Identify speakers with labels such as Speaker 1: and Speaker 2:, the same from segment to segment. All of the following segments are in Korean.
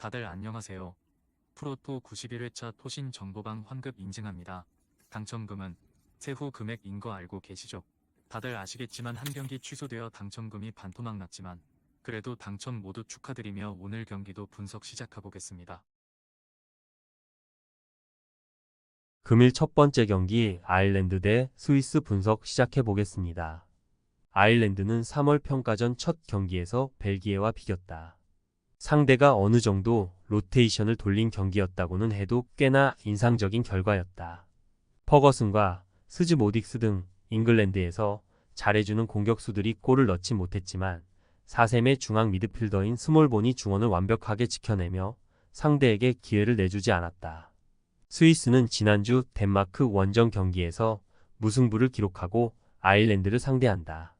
Speaker 1: 다들 안녕하세요. 프로토 91회차 토신 정보방 환급 인증합니다. 당첨금은 세후 금액인 거 알고 계시죠? 다들 아시겠지만 한 경기 취소되어 당첨금이 반토막 났지만 그래도 당첨 모두 축하드리며 오늘 경기도 분석 시작해보겠습니다.
Speaker 2: 금일 첫 번째 경기 아일랜드 대 스위스 분석 시작해 보겠습니다. 아일랜드는 3월 평가전 첫 경기에서 벨기에와 비겼다. 상대가 어느 정도 로테이션을 돌린 경기였다고는 해도 꽤나 인상적인 결과였다. 퍼거슨과 스즈모딕스 등 잉글랜드에서 잘해주는 공격수들이 골을 넣지 못했지만 4셈의 중앙 미드필더인 스몰본이 중원을 완벽하게 지켜내며 상대에게 기회를 내주지 않았다. 스위스는 지난주 덴마크 원정 경기에서 무승부를 기록하고 아일랜드를 상대한다.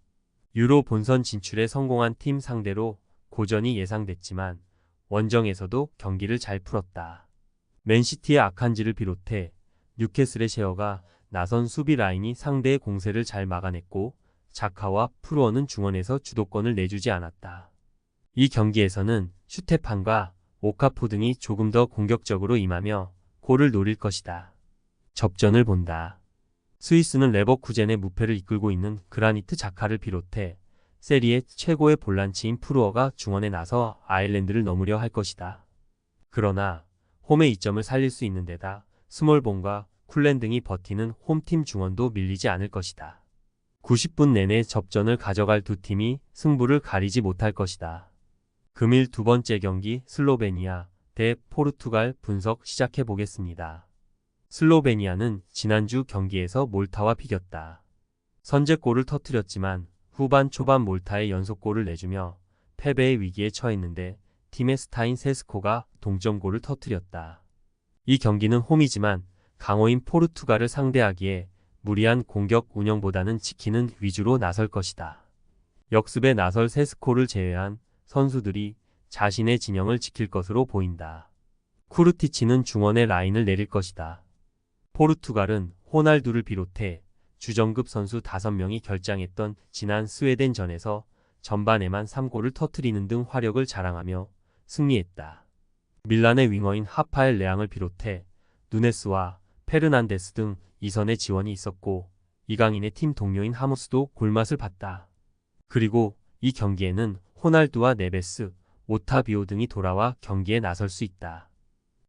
Speaker 2: 유로 본선 진출에 성공한 팀 상대로 고전이 예상됐지만 원정에서도 경기를 잘 풀었다. 맨시티의 아칸지를 비롯해 뉴캐슬의 셰어가 나선 수비 라인이 상대의 공세를 잘 막아냈고 자카와 프루어는 중원에서 주도권을 내주지 않았다. 이 경기에서는 슈테판과 오카포 등이 조금 더 공격적으로 임하며 골을 노릴 것이다. 접전을 본다. 스위스는 레버쿠젠의 무패를 이끌고 있는 그라니트 자카를 비롯해 세리의 최고의 볼란치인 프루어가 중원에 나서 아일랜드를 넘으려 할 것이다. 그러나 홈의 이점을 살릴 수 있는 데다 스몰본과 쿨렌 등이 버티는 홈팀 중원도 밀리지 않을 것이다. 90분 내내 접전을 가져갈 두 팀이 승부를 가리지 못할 것이다. 금일 두 번째 경기 슬로베니아 대 포르투갈 분석 시작해 보겠습니다. 슬로베니아는 지난주 경기에서 몰타와 비겼다. 선제골을 터뜨렸지만 후반 초반 몰타에 연속골을 내주며 패배의 위기에 처했는데 팀의 스타인 세스코가 동점골을 터뜨렸다. 이 경기는 홈이지만 강호인 포르투갈을 상대하기에 무리한 공격 운영보다는 지키는 위주로 나설 것이다. 역습에 나설 세스코를 제외한 선수들이 자신의 진영을 지킬 것으로 보인다. 쿠르티치는 중원의 라인을 내릴 것이다. 포르투갈은 호날두를 비롯해 주전급 선수 5명이 결장했던 지난 스웨덴전에서 전반에만 3골을 터뜨리는 등 화력을 자랑하며 승리했다. 밀란의 윙어인 하파엘 레앙을 비롯해 누네스와 페르난데스 등 이선의 지원이 있었고 이강인의 팀 동료인 하무스도 골맛을 봤다. 그리고 이 경기에는 호날두와 네베스, 오타비오 등이 돌아와 경기에 나설 수 있다.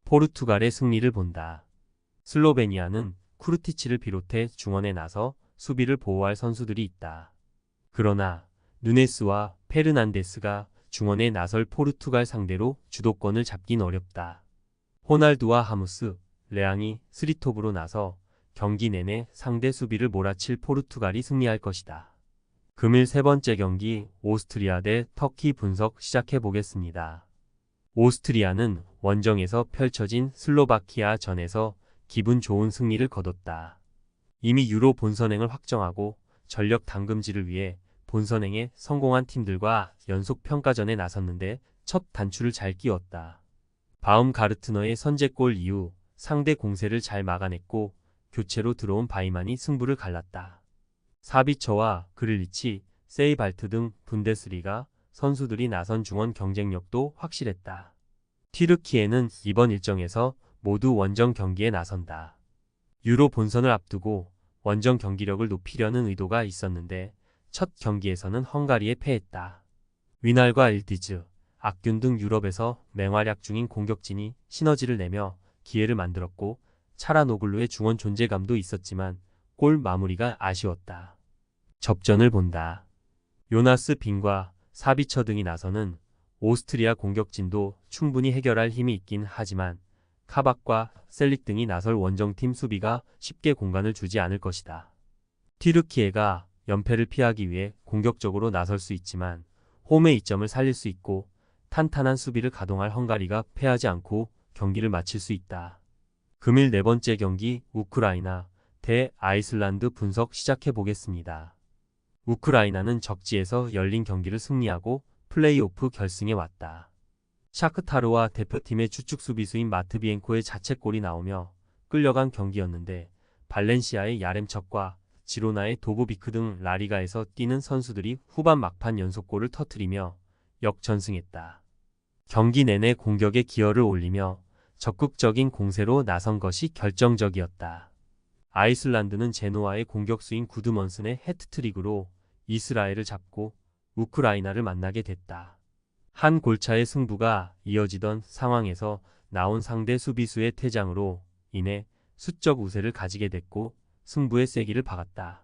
Speaker 2: 포르투갈의 승리를 본다. 슬로베니아는 쿠르티치를 비롯해 중원에 나서 수비를 보호할 선수들이 있다. 그러나 누네스와 페르난데스가 중원에 나설 포르투갈 상대로 주도권을 잡긴 어렵다. 호날두와 하무스, 레앙이 스리톱으로 나서 경기 내내 상대 수비를 몰아칠 포르투갈이 승리할 것이다. 금일 세 번째 경기 오스트리아 대 터키 분석 시작해 보겠습니다. 오스트리아는 원정에서 펼쳐진 슬로바키아 전에서 기분 좋은 승리를 거뒀다. 이미 유로 본선행을 확정하고 전력 담금질을 위해 본선행에 성공한 팀들과 연속 평가전에 나섰는데 첫 단추를 잘 끼웠다. 바움가르트너의 선제골 이후 상대 공세를 잘 막아냈고 교체로 들어온 바이만이 승부를 갈랐다. 사비처와 그릴리치, 세이발트 등 분데스리가 선수들이 나선 중원 경쟁력도 확실했다. 튀르키예는 이번 일정에서 모두 원정 경기에 나선다. 유로 본선을 앞두고 원정 경기력을 높이려는 의도가 있었는데 첫 경기에서는 헝가리에 패했다. 위날과 일디즈, 악균 등 유럽에서 맹활약 중인 공격진이 시너지를 내며 기회를 만들었고 차라노글루의 중원 존재감도 있었지만 골 마무리가 아쉬웠다. 접전을 본다. 요나스 빈과 사비처 등이 나서는 오스트리아 공격진도 충분히 해결할 힘이 있긴 하지만 카박과 셀릭 등이 나설 원정팀 수비가 쉽게 공간을 주지 않을 것이다. 튀르키예가 연패를 피하기 위해 공격적으로 나설 수 있지만 홈의 이점을 살릴 수 있고 탄탄한 수비를 가동할 헝가리가 패하지 않고 경기를 마칠 수 있다. 금일 네 번째 경기 우크라이나 대 아이슬란드 분석 시작해 보겠습니다. 우크라이나는 적지에서 열린 경기를 승리하고 플레이오프 결승에 왔다. 샤크타르와 대표팀의 주축 수비수인 마트비엔코의 자책골이 나오며 끌려간 경기였는데 발렌시아의 야렘척과 지로나의 도보비크 등 라리가에서 뛰는 선수들이 후반 막판 연속골을 터뜨리며 역전승했다. 경기 내내 공격에 기여를 올리며 적극적인 공세로 나선 것이 결정적이었다. 아이슬란드는 제노아의 공격수인 구드먼슨의 해트트릭으로 이스라엘을 잡고 우크라이나를 만나게 됐다. 한 골차의 승부가 이어지던 상황에서 나온 상대 수비수의 퇴장으로 인해 수적 우세를 가지게 됐고 승부의 세기를 박았다.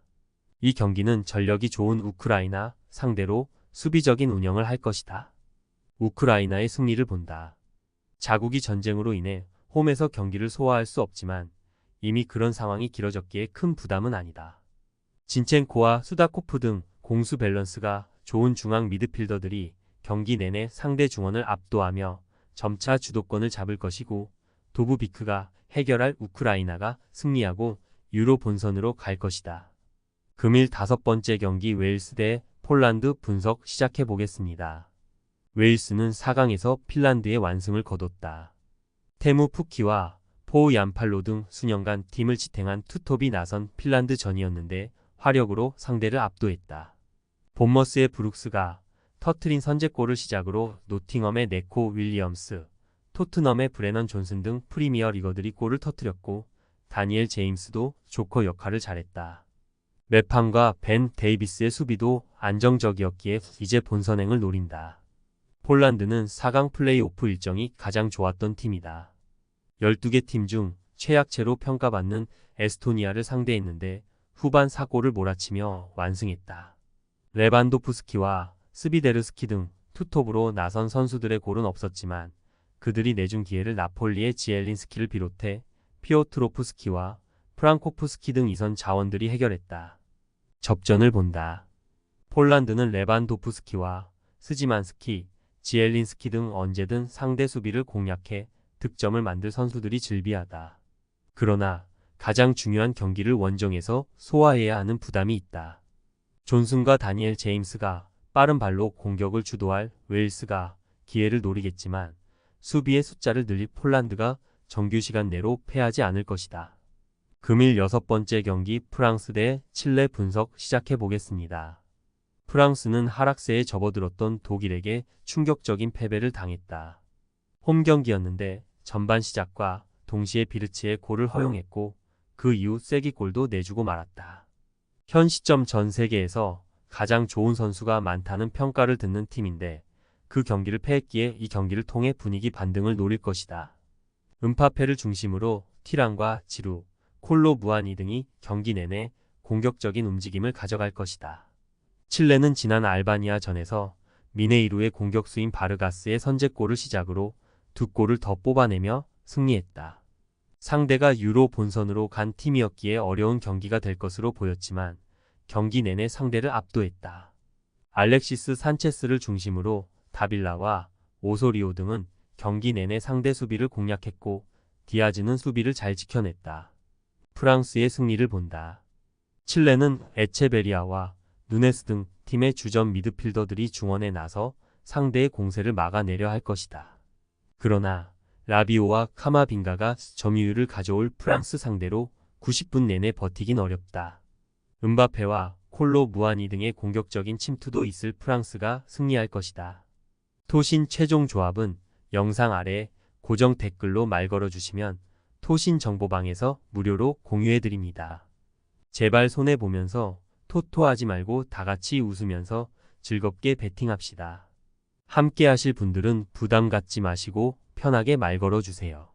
Speaker 2: 이 경기는 전력이 좋은 우크라이나 상대로 수비적인 운영을 할 것이다. 우크라이나의 승리를 본다. 자국이 전쟁으로 인해 홈에서 경기를 소화할 수 없지만 이미 그런 상황이 길어졌기에 큰 부담은 아니다. 진첸코와 수다코프 등 공수 밸런스가 좋은 중앙 미드필더들이 경기 내내 상대 중원을 압도하며 점차 주도권을 잡을 것이고 도브비크가 해결할 우크라이나가 승리하고 유로 본선으로 갈 것이다. 금일 5번째 경기 웨일스 대 폴란드 분석 시작해 보겠습니다. 웨일스는 4강에서 핀란드의 완승을 거뒀다. 테무 푸키와 포우 얀팔로 등 수년간 팀을 지탱한 투톱이 나선 핀란드전이었는데 화력으로 상대를 압도했다. 본머스의 브룩스가 터트린 선제골을 시작으로 노팅엄의 네코 윌리엄스, 토트넘의 브레넌 존슨 등 프리미어 리거들이 골을 터뜨렸고 다니엘 제임스도 조커 역할을 잘했다. 메판과 벤 데이비스의 수비도 안정적이었기에 이제 본선행을 노린다. 폴란드는 4강 플레이오프 일정이 가장 좋았던 팀이다. 12개 팀 중 최약체로 평가받는 에스토니아를 상대했는데 후반 4골을 몰아치며 완승했다. 레반도프스키와 스비데르스키 등 투톱으로 나선 선수들의 골은 없었지만 그들이 내준 기회를 나폴리의 지엘린스키를 비롯해 피오트로프스키와 프랑코프스키 등 이선 자원들이 해결했다. 접전을 본다. 폴란드는 레반도프스키와 스지만스키, 지엘린스키 등 언제든 상대 수비를 공략해 득점을 만들 선수들이 즐비하다. 그러나 가장 중요한 경기를 원정에서 소화해야 하는 부담이 있다. 존슨과 다니엘 제임스가 빠른 발로 공격을 주도할 웨일스가 기회를 노리겠지만 수비의 숫자를 늘릴 폴란드가 정규 시간 내로 패하지 않을 것이다. 금일 6번째 경기 프랑스 대 칠레 분석 시작해 보겠습니다. 프랑스는 하락세에 접어들었던 독일에게 충격적인 패배를 당했다. 홈 경기였는데 전반 시작과 동시에 비르치의 골을 허용했고 그 이후 쐐기골도 내주고 말았다. 현 시점 전 세계에서 가장 좋은 선수가 많다는 평가를 듣는 팀인데 그 경기를 패했기에 이 경기를 통해 분위기 반등을 노릴 것이다. 음파페를 중심으로 티란과 지루, 콜로 무아니 등이 경기 내내 공격적인 움직임을 가져갈 것이다. 칠레는 지난 알바니아전에서 미네이루의 공격수인 바르가스의 선제골을 시작으로 2골을 더 뽑아내며 승리했다. 상대가 유로 본선으로 간 팀이었기에 어려운 경기가 될 것으로 보였지만 경기 내내 상대를 압도했다. 알렉시스 산체스를 중심으로 다빌라와 오소리오 등은 경기 내내 상대 수비를 공략했고 디아즈는 수비를 잘 지켜냈다. 프랑스의 승리를 본다. 칠레는 에체베리아와 누네스 등 팀의 주전 미드필더들이 중원에 나서 상대의 공세를 막아내려 할 것이다. 그러나 라비오와 카마빙가가 점유율을 가져올 프랑스 상대로 90분 내내 버티긴 어렵다. 음바페와 콜로 무아니 등의 공격적인 침투도 있을 프랑스가 승리할 것이다. 토신 최종 조합은 영상 아래 고정 댓글로 말 걸어주시면 토신 정보방에서 무료로 공유해드립니다. 제발 손해보면서 토토하지 말고 다같이 웃으면서 즐겁게 베팅합시다. 함께 하실 분들은 부담 갖지 마시고 편하게 말 걸어주세요.